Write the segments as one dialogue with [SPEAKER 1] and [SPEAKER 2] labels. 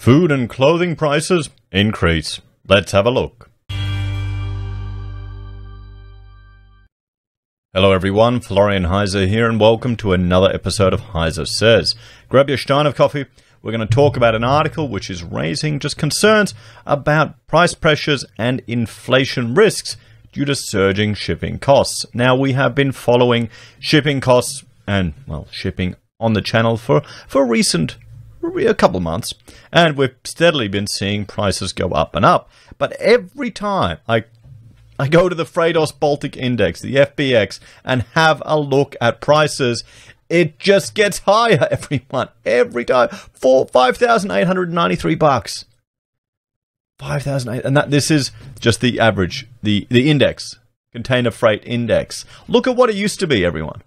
[SPEAKER 1] Food and clothing prices increase. Let's have a look. Hello everyone, Florian.Heise here, and welcome to another episode of HeiseSays. Grab your stein of coffee. We're going to talk about an article which is raising just concerns about price pressures and inflation risks due to surging shipping costs. Now, we have been following shipping costs and, well, shipping on the channel for a couple of months, and we've steadily been seeing prices go up and up. But every time I go to the Freightos Baltic Index, the FBX, and have a look at prices, it just gets higher every month, every time. $5,893. 5,008, and this is just the average, the index, container freight index. Look at what it used to be, everyone.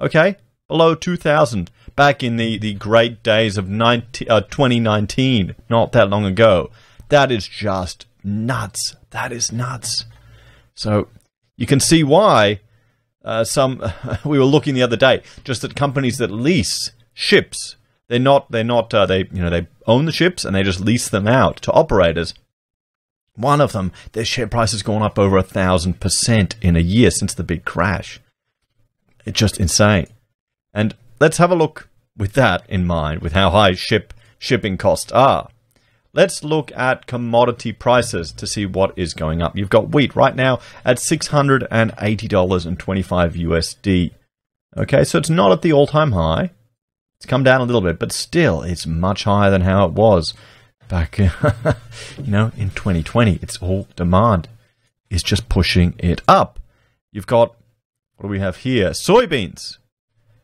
[SPEAKER 1] Okay, below 2,000 back in the great days of 2019, not that long ago. That is just nuts. That is nuts. So you can see why we were looking the other day, just at companies that lease ships. They own the ships and they just lease them out to operators. One of them, their share price has gone up over 1,000% in a year since the big crash. It's just insane. And let's have a look with that in mind, with how high shipping costs are. Let's look at commodity prices to see what is going up. You've got wheat right now at $680.25 USD. Okay, so it's not at the all-time high. It's come down a little bit, but still, it's much higher than how it was back, in 2020. It's all demand is just pushing it up. You've got, what do we have here? Soybeans.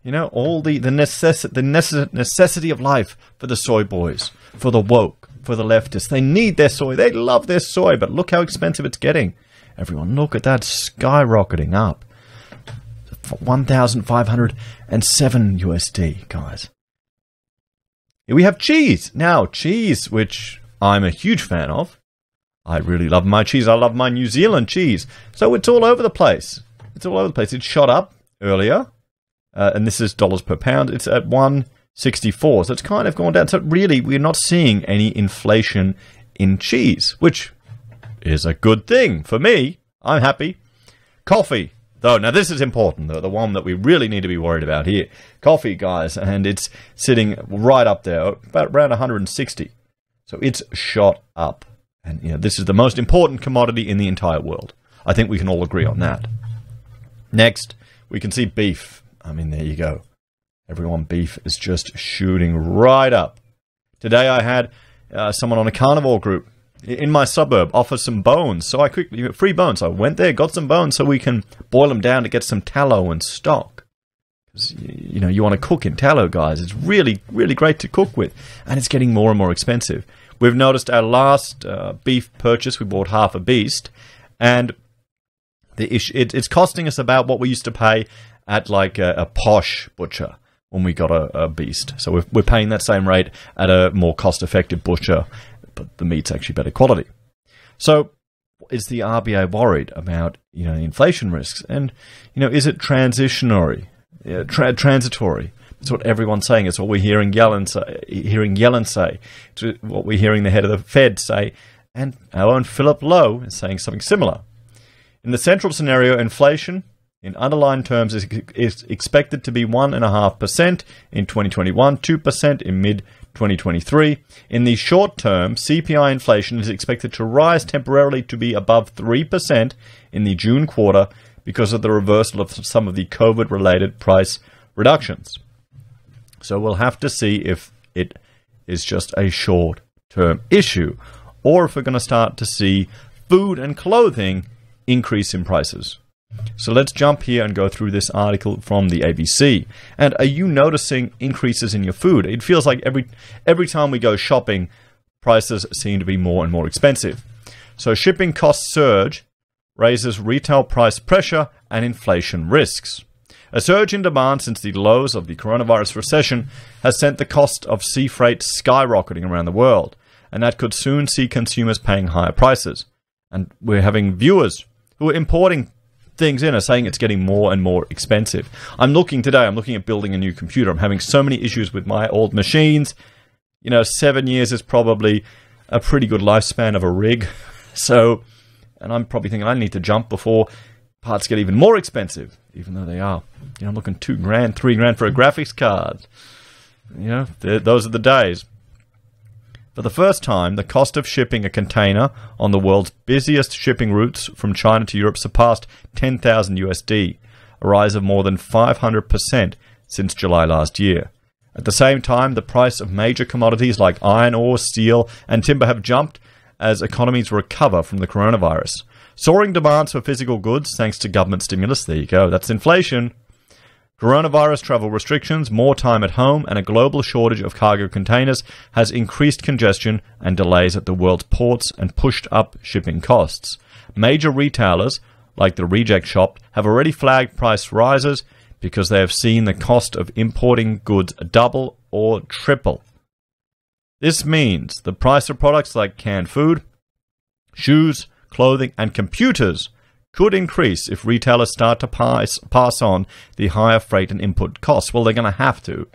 [SPEAKER 1] All the necessity of life for the soy boys, for the woke, for the leftists. They need their soy. They love their soy, but look how expensive it's getting. Everyone, look at that, skyrocketing up. 1,507 USD, guys. Here we have cheese. Now, cheese, which I'm a huge fan of. I really love my cheese. I love my New Zealand cheese. So it's all over the place. It's all over the place. It shot up earlier, and this is dollars per pound. It's at 164, so it's kind of gone down. So really, we're not seeing any inflation in cheese, which is a good thing for me. I'm happy. Coffee. Though, now this is important, the one that we really need to be worried about here. Coffee, guys, and it's sitting right up there, about around 160. So it's shot up. And, this is the most important commodity in the entire world. I think we can all agree on that. Next, we can see beef. I mean, there you go. Everyone, beef is just shooting right up. Today I had someone on a carnivore group in my suburb offer some bones, so I quickly, free bones. I went there, got some bones so we can boil them down to get some tallow and stock. Because, you want to cook in tallow, guys. It's really, really great to cook with, and it's getting more and more expensive. We've noticed our last beef purchase, we bought half a beast, and it's costing us about what we used to pay at like a posh butcher when we got a beast. So we're paying that same rate at a more cost-effective butcher, but the meat's actually better quality. So is the RBA worried about, inflation risks? And, is it transitory? Transitory. That's what everyone's saying. It's what we're hearing Yellen say. It's what we're hearing the head of the Fed say. And our own Philip Lowe is saying something similar. In the central scenario, inflation in underlying terms is expected to be 1.5% in 2021, 2% in mid-2023. In the short term, CPI inflation is expected to rise temporarily to be above 3% in the June quarter because of the reversal of some of the COVID-related price reductions. So we'll have to see if it is just a short-term issue, or if we're going to start to see food and clothing increase in prices. So let's jump here and go through this article from the ABC. And are you noticing increases in your food? It feels like every time we go shopping, prices seem to be more and more expensive. So shipping cost surge raises retail price pressure and inflation risks. A surge in demand since the lows of the coronavirus recession has sent the cost of sea freight skyrocketing around the world, and that could soon see consumers paying higher prices. And we're having viewers who are importing things in are saying it's getting more and more expensive. I'm looking at building a new computer. I'm having so many issues with my old machines. 7 years is probably a pretty good lifespan of a rig. So, and I'm probably thinking I need to jump before parts get even more expensive, even though they are. I'm looking $2,000, $3,000 for a graphics card. Those are the days. For the first time, the cost of shipping a container on the world's busiest shipping routes from China to Europe surpassed $10,000, a rise of more than 500% since July last year. At the same time, the price of major commodities like iron ore, steel, and timber have jumped as economies recover from the coronavirus. Soaring demands for physical goods thanks to government stimulus. There you go. That's inflation. Coronavirus travel restrictions, more time at home, and a global shortage of cargo containers has increased congestion and delays at the world's ports and pushed up shipping costs. Major retailers, like the Reject Shop, have already flagged price rises because they have seen the cost of importing goods double or triple. This means the price of products like canned food, shoes, clothing, and computers could increase if retailers start to pass on the higher freight and input costs. Well, they're going to have to.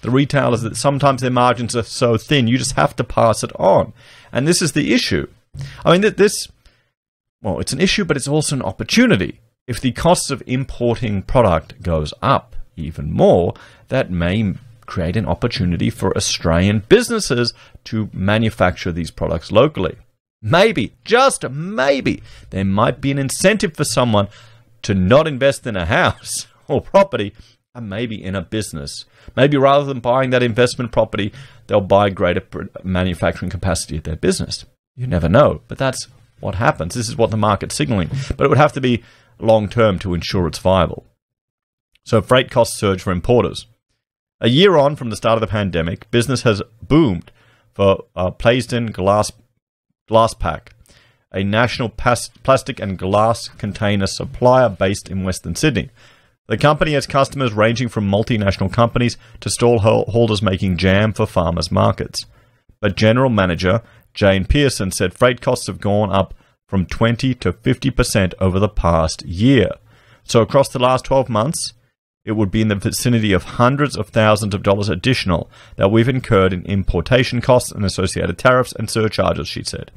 [SPEAKER 1] The retailers, that sometimes their margins are so thin, you just have to pass it on. And this is the issue. I mean, it's an issue, but it's also an opportunity. If the costs of importing product goes up even more, that may create an opportunity for Australian businesses to manufacture these products locally. Maybe, just maybe, there might be an incentive for someone to not invest in a house or property and maybe in a business. Maybe rather than buying that investment property, they'll buy greater manufacturing capacity at their business. You never know, but that's what happens. This is what the market's signaling. But it would have to be long-term to ensure it's viable. So freight costs surge for importers. A year on from the start of the pandemic, business has boomed for Plaisden Glasspack, a national plastic and glass container supplier based in Western Sydney. The company has customers ranging from multinational companies to stallholders making jam for farmers markets. But General Manager Jane Pearson said freight costs have gone up from 20 to 50% over the past year. So across the last 12 months, it would be in the vicinity of hundreds of thousands of dollars additional that we've incurred in importation costs and associated tariffs and surcharges, she said.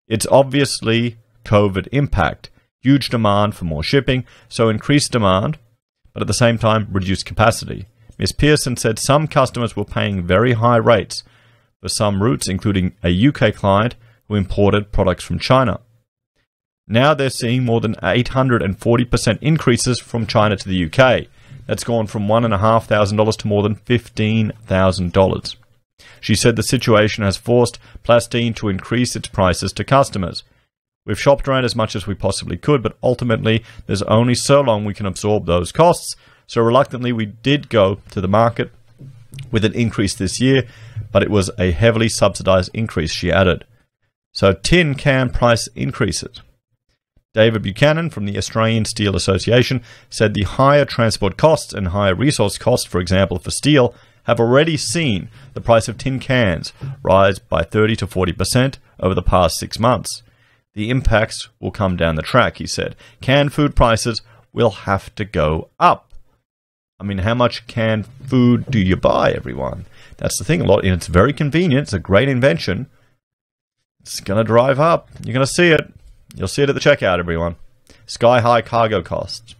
[SPEAKER 1] It's obviously COVID impact, huge demand for more shipping, so increased demand, but at the same time, reduced capacity. Ms. Pearson said some customers were paying very high rates for some routes, including a UK client who imported products from China. Now they're seeing more than 840% increases from China to the UK. That's gone from $1,500 to more than $15,000. She said the situation has forced Plastine to increase its prices to customers. We've shopped around as much as we possibly could, but ultimately there's only so long we can absorb those costs. So reluctantly we did go to the market with an increase this year, but it was a heavily subsidized increase, she added. So tin can price increases. David Buchanan from the Australian Steel Association said the higher transport costs and higher resource costs, for example for steel, have already seen the price of tin cans rise by 30 to 40% over the past 6 months. The impacts will come down the track, he said. Canned food prices will have to go up. I mean, how much canned food do you buy, everyone? That's the thing. It's very convenient. It's a great invention. It's going to drive up. You're going to see it. You'll see it at the checkout, everyone. Sky-high cargo costs.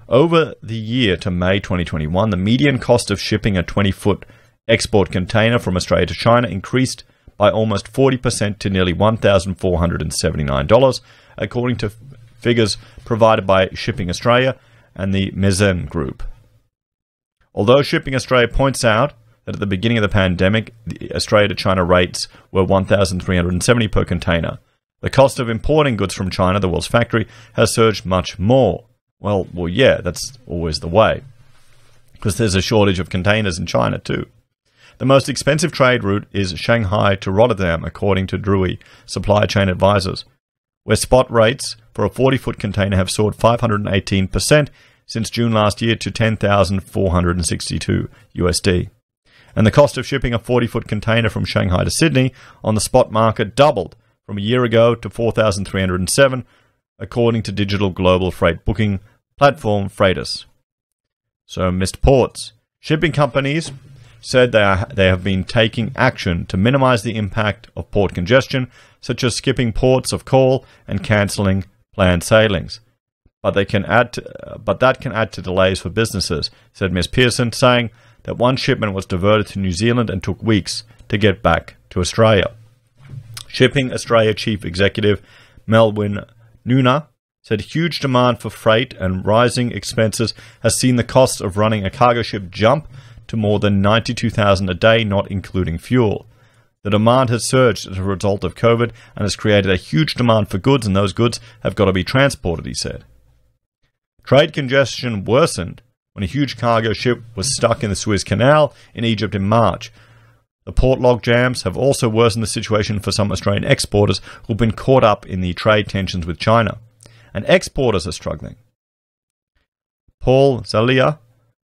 [SPEAKER 1] Over the year to May 2021, the median cost of shipping a 20-foot export container from Australia to China increased by almost 40% to nearly $1,479, according to figures provided by Shipping Australia and the Mezen Group. Although Shipping Australia points out that at the beginning of the pandemic, the Australia to China rates were $1,370 per container, the cost of importing goods from China, the world's factory, has surged much more. Well, yeah, that's always the way, because there's a shortage of containers in China too. The most expensive trade route is Shanghai to Rotterdam, according to Drewry, supply chain advisors, where spot rates for a 40-foot container have soared 518% since June last year to $10,462. And the cost of shipping a 40-foot container from Shanghai to Sydney on the spot market doubled from a year ago to $4,307, according to digital global freight booking platform Freightus. So missed ports. Shipping companies said they have been taking action to minimize the impact of port congestion, such as skipping ports of call and cancelling planned sailings. But that can add to delays for businesses, said Ms. Pearson, saying that one shipment was diverted to New Zealand and took weeks to get back to Australia. Shipping Australia Chief Executive Melwin Nuna said huge demand for freight and rising expenses has seen the cost of running a cargo ship jump to more than $92,000 a day, not including fuel. The demand has surged as a result of COVID and has created a huge demand for goods, and those goods have got to be transported, he said. Trade congestion worsened when a huge cargo ship was stuck in the Suez Canal in Egypt in March. The port log jams have also worsened the situation for some Australian exporters who've been caught up in the trade tensions with China. And exporters are struggling. Paul Zalia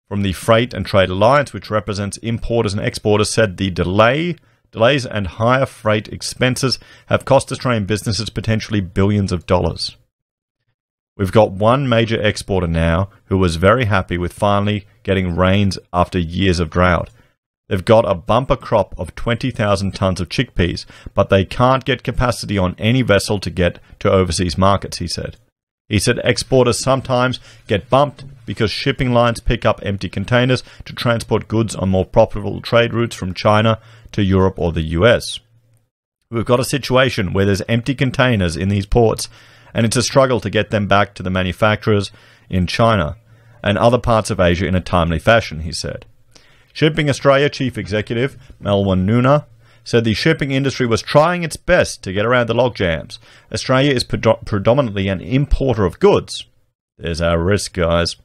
[SPEAKER 1] from the Freight and Trade Alliance, which represents importers and exporters, said the delays and higher freight expenses have cost Australian businesses potentially billions of dollars. We've got one major exporter now who was very happy with finally getting rains after years of drought. They've got a bumper crop of 20,000 tonnes of chickpeas, but they can't get capacity on any vessel to get to overseas markets, he said. He said exporters sometimes get bumped because shipping lines pick up empty containers to transport goods on more profitable trade routes from China to Europe or the US. We've got a situation where there's empty containers in these ports, and it's a struggle to get them back to the manufacturers in China and other parts of Asia in a timely fashion, he said. Shipping Australia Chief Executive Melwin Nuna said the shipping industry was trying its best to get around the logjams. Australia is predominantly an importer of goods. There's our risk, guys.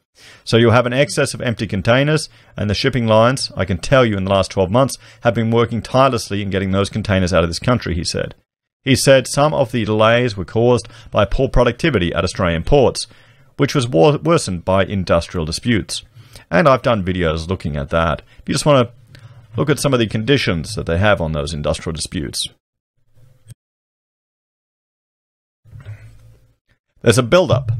[SPEAKER 1] So you'll have an excess of empty containers, and the shipping lines, I can tell you in the last 12 months, have been working tirelessly in getting those containers out of this country, he said. He said some of the delays were caused by poor productivity at Australian ports, which was worsened by industrial disputes. And I've done videos looking at that. If you just want to look at some of the conditions that they have on those industrial disputes. There's a build-up.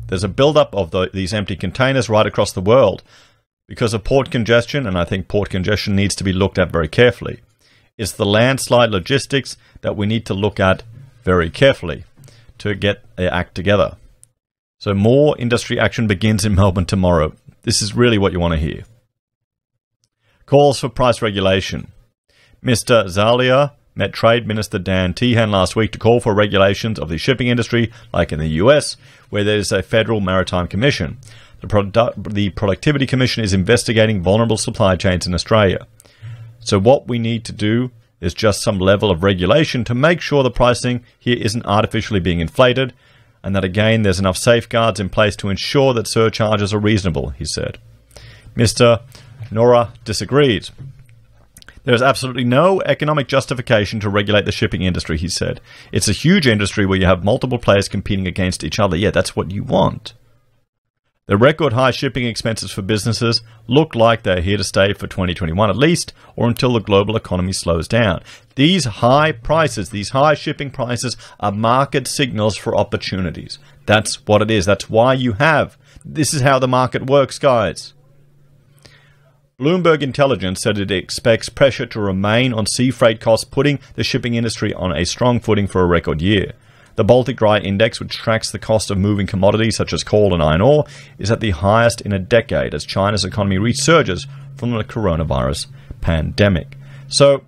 [SPEAKER 1] There's a build-up of these empty containers right across the world because of port congestion, and I think port congestion needs to be looked at very carefully. It's the landslide logistics that we need to look at very carefully to get their act together. So more industry action begins in Melbourne tomorrow. This is really what you want to hear. Calls for price regulation. Mr. Zalia met Trade Minister Dan Tehan last week to call for regulations of the shipping industry, like in the US, where there is a federal maritime commission. The Productivity Commission is investigating vulnerable supply chains in Australia. So what we need to do is just some level of regulation to make sure the pricing here isn't artificially being inflated, and that again there's enough safeguards in place to ensure that surcharges are reasonable, he said. Mr. Nora disagreed. There is absolutely no economic justification to regulate the shipping industry, he said. It's a huge industry where you have multiple players competing against each other. Yeah, that's what you want. The record high shipping expenses for businesses look like they're here to stay for 2021 at least, or until the global economy slows down. These high prices, these high shipping prices, are market signals for opportunities. That's what it is. That's why you have. This is how the market works, guys. Bloomberg Intelligence said it expects pressure to remain on sea freight costs, putting the shipping industry on a strong footing for a record year. The Baltic Dry Index, which tracks the cost of moving commodities such as coal and iron ore, is at the highest in a decade as China's economy resurges from the coronavirus pandemic. So,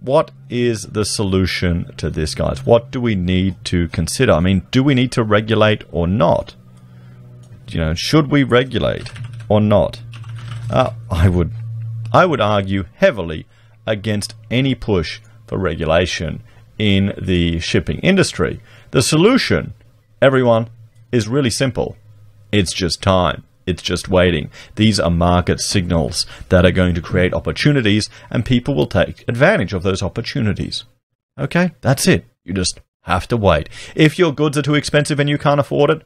[SPEAKER 1] what is the solution to this, guys? What do we need to consider? I mean, do we need to regulate or not? Should we regulate or not? I would argue heavily against any push for regulation in the shipping industry. The solution, everyone, is really simple. It's just time. It's just waiting. These are market signals that are going to create opportunities, and people will take advantage of those opportunities. Okay, that's it. You just have to wait. If your goods are too expensive and you can't afford it,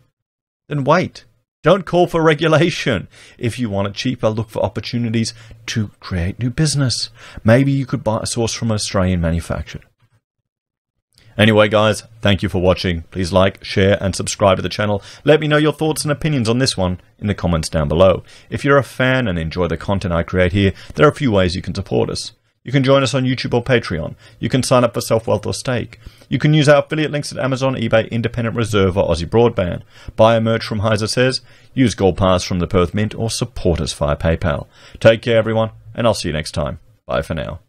[SPEAKER 1] then wait. Don't call for regulation. If you want it cheaper, look for opportunities to create new business. Maybe you could buy a source from an Australian manufacturer. Anyway, guys, thank you for watching. Please like, share, and subscribe to the channel. Let me know your thoughts and opinions on this one in the comments down below. If you're a fan and enjoy the content I create here, there are a few ways you can support us. You can join us on YouTube or Patreon. You can sign up for SelfWealth or Stake. You can use our affiliate links at Amazon, eBay, Independent Reserve, or AussieBroadband. Buy a merch from HeiseSays, use Gold Pass from the Perth Mint, or support us via PayPal. Take care, everyone, and I'll see you next time. Bye for now.